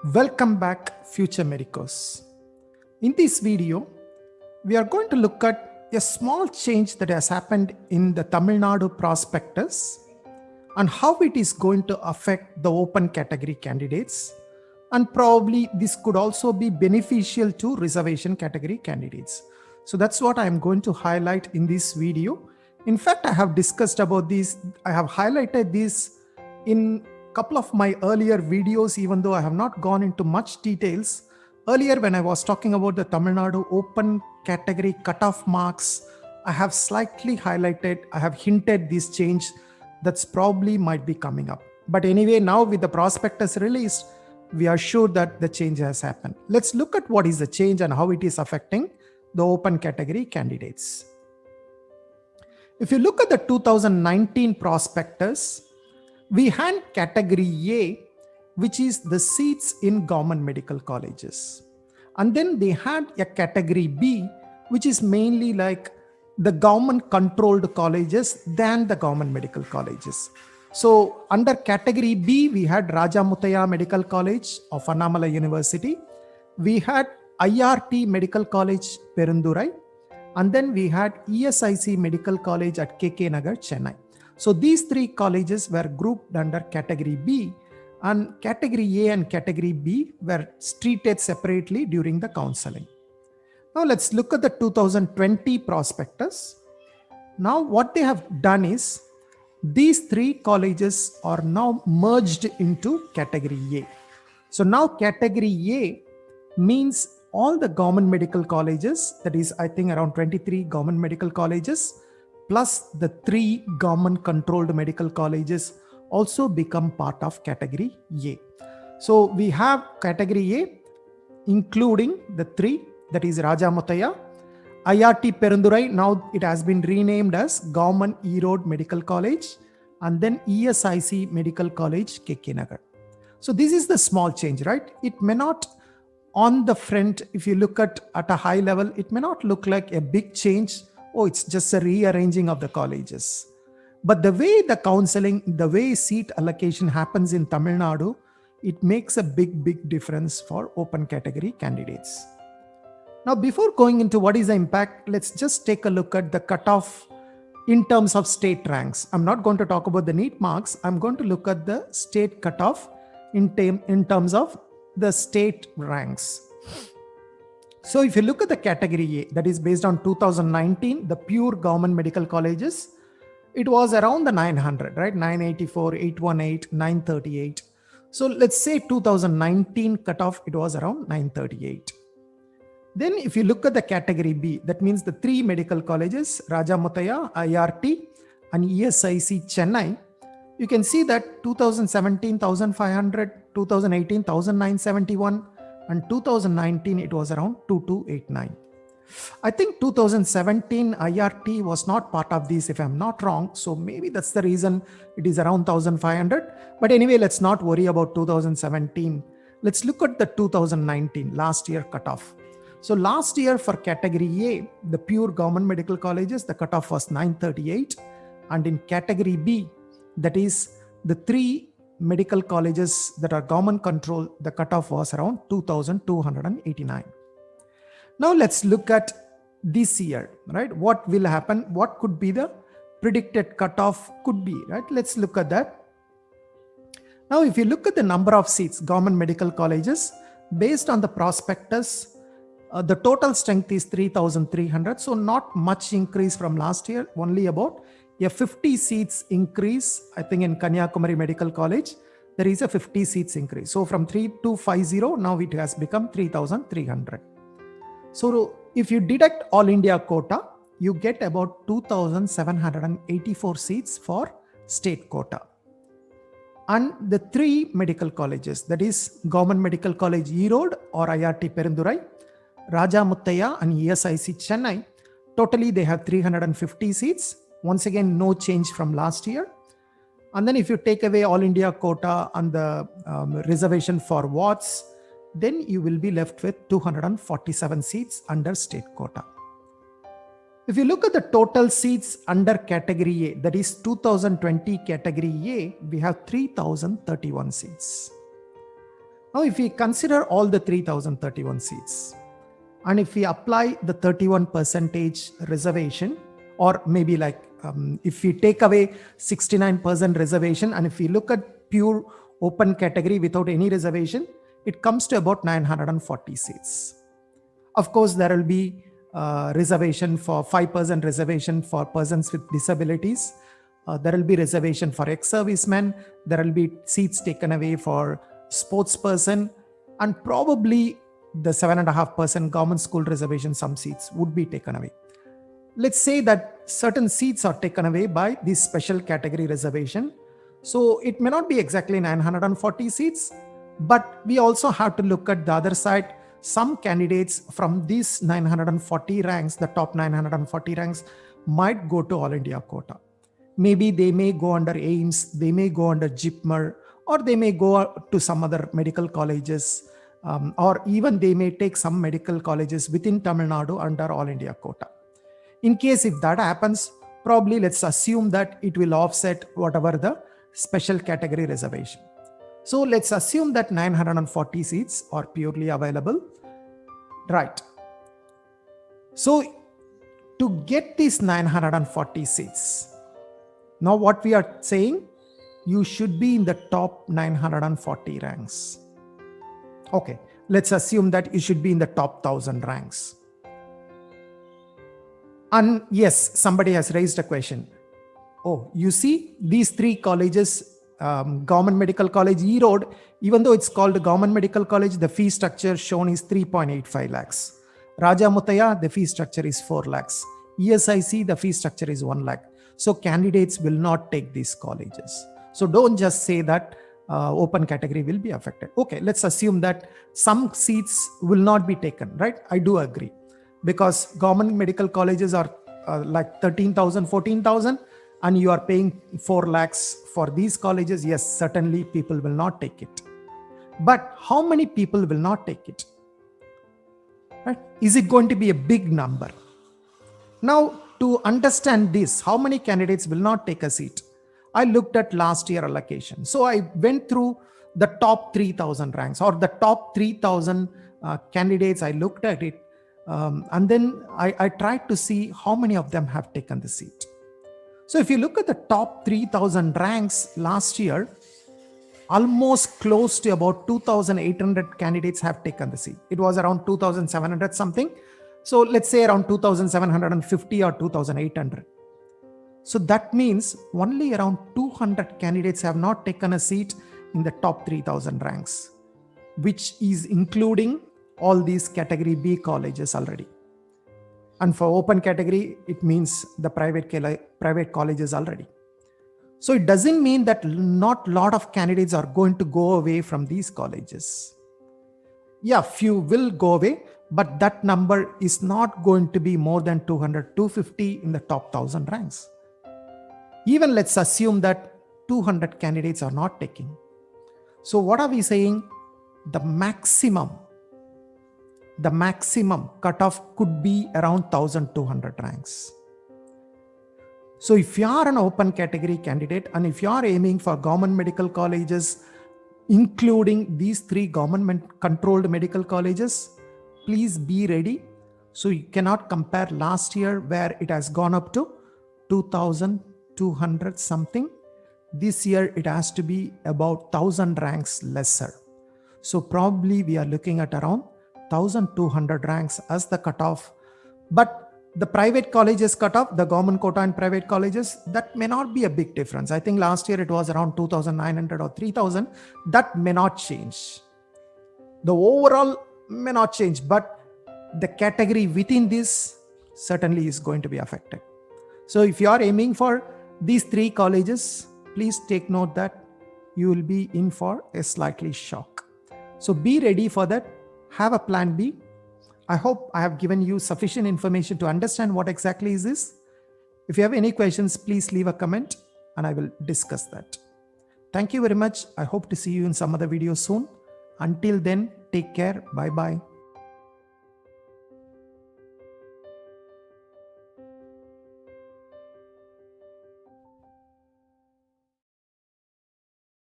Welcome back, Future Medicos. In this video, we are going to look at a small change that has happened in the Tamil Nadu prospectus and how it is going to affect the open category candidates. And probably this could also be beneficial to reservation category candidates. So that's what I am going to highlight in this video. In fact, I have discussed about this. I have highlighted this in couple of my earlier videos, even though I have not gone into much details. Earlier, when I was talking about the Tamil Nadu open category cutoff marks, I have slightly highlighted, I have hinted this change that's probably might be coming up. But anyway, now with the prospectus released, we are sure that the change has happened. Let's look at what is the change and how it is affecting the open category candidates. If you look at the 2019 prospectus, we had category A, which is the seats in government medical colleges. And then they had a category B, which is mainly like the government controlled colleges than the government medical colleges. So under category B, we had Raja Muthaiya Medical College of Annamalai University. We had IRT Medical College, Perundurai. And then we had ESIC Medical College at KK Nagar, Chennai. So these three colleges were grouped under category B, and category A and category B were treated separately during the counseling. Now let's look at the 2020 prospectus. Now what they have done is these three colleges are now merged into category A. So now category A means all the government medical colleges, that is I think around 23 government medical colleges, plus the 3 government controlled medical colleges also become part of category A. So we have category A including the 3, that is Raja Muthaiya, IRT Perundurai, now it has been renamed as Government Erode Medical College, and then ESIC Medical College, KK Nagar. So this is the small change, right? It may not on the front, if you look at a high level, it may not look like a big change. Oh, it's just a rearranging of the colleges. But the way the counseling, the way seat allocation happens in Tamil Nadu, it makes a big difference for open category candidates. Now, before going into what is the impact, let's just take a look at the cutoff in terms of state ranks. I'm not going to talk about the NEET marks. I'm going to look at the state cutoff in terms of the state ranks. So if you look at the category A, that is based on 2019, the pure government medical colleges, it was around the 900, right? 984, 818, 938. So let's say 2019 cutoff, it was around 938. Then if you look at the category B, that means the 3 medical colleges, Raja Muthaiya, IRT, and ESIC Chennai, you can see that 2017, 1500, 2018, 1971, and 2019 it was around 2289. I think 2017 IRT was not part of this, if I'm not wrong, so maybe that's the reason it is around 1500. But anyway, let's not worry about 2017. Let's look at the 2019 last year cutoff. So last year for category A, the pure government medical colleges, the cutoff was 938, and in category B, that is the 3 medical colleges that are government control, the cutoff was around 2289. Now let's look at this year, right? What will happen? What could be the predicted cutoff could be, right? Let's look at that. Now, if you look at the number of seats, government medical colleges, based on the prospectus, the total strength is 3,300. So not much increase from last year, only about a 50 seats increase. I think in Kanyakumari Medical College, there is a 50 seats increase. So from 3250, now it has become 3,300. So if you deduct all India quota, you get about 2,784 seats for state quota. And the 3 medical colleges, that is Government Medical College Erode or IRT Perundurai, Raja Muthaiya and ESIC Chennai, totally they have 350 seats. Once again, no change from last year. And then if you take away all India quota and the reservation for wards, then you will be left with 247 seats under state quota. If you look at the total seats under category A, that is 2020 category A, we have 3,031 seats. Now, if we consider all the 3,031 seats, and if we apply the 31% reservation, or maybe like if we take away 69% reservation, and if we look at pure open category without any reservation, it comes to about 940 seats. Of course, there will be reservation for 5% reservation for persons with disabilities. There will be reservation for ex-servicemen. There will be seats taken away for sports person, and probably the 7.5% government school reservation, some seats would be taken away. Let's say that certain seats are taken away by this special category reservation. So it may not be exactly 940 seats, but we also have to look at the other side. Some candidates from these 940 ranks, the top 940 ranks, might go to All India quota. Maybe they may go under AIIMS, they may go under JIPMER, or they may go to some other medical colleges, or even they may take some medical colleges within Tamil Nadu under All India quota. In case if that happens, probably let's assume that it will offset whatever the special category reservation. So let's assume that 940 seats are purely available, right? So to get these 940 seats, now what we are saying, you should be in the top 940 ranks. Okay, let's assume that you should be in the top 1000 ranks. And yes, somebody has raised a question. Oh, you see these three colleges, Government Medical College Erode, even though it's called Government Medical College, the fee structure shown is 3.85 lakhs. Raja Mutaya, the fee structure is 4 lakhs. ESIC, the fee structure is 1 lakh. So candidates will not take these colleges. So don't just say that open category will be affected. Okay, let's assume that some seats will not be taken, right? I do agree, because government medical colleges are like 13,000, 14,000, and you are paying 4 lakhs for these colleges. Yes, certainly people will not take it. But how many people will not take it? Right? Is it going to be a big number? Now, to understand this, how many candidates will not take a seat? I looked at last year allocation. So I went through the top 3,000 ranks, or the top 3,000 candidates. I looked at it, and then I tried to see how many of them have taken the seat. So if you look at the top 3,000 ranks last year, almost close to about 2,800 candidates have taken the seat. It was around 2,700 something. So let's say around 2,750 or 2,800. So that means only around 200 candidates have not taken a seat in the top 3,000 ranks, which is including all these category B colleges already. And for open category, it means the private colleges already. So it doesn't mean that not a lot of candidates are going to go away from these colleges. Yeah, few will go away, but that number is not going to be more than 200, 250 in the top 1,000 ranks. Even let's assume that 200 candidates are not taking. So what are we saying? The maximum cutoff could be around 1,200 ranks. So if you are an open category candidate, and if you are aiming for government medical colleges, including these 3 government controlled medical colleges, please be ready. So you cannot compare last year where it has gone up to 2,200 something. This year it has to be about 1,000 ranks lesser. So probably we are looking at around 1,200 ranks as the cutoff. But the private colleges cutoff, the government quota and private colleges, that may not be a big difference. I think last year it was around 2,900 or 3,000. That may not change. The overall may not change, but the category within this certainly is going to be affected. So if you are aiming for these 3 colleges, please take note that you will be in for a slightly shock. So be ready for that. Have a plan B. I hope I have given you sufficient information to understand what exactly is this. If you have any questions, please leave a comment and I will discuss that. Thank you very much. I hope to see you in some other video soon. Until then, take care. Bye-bye.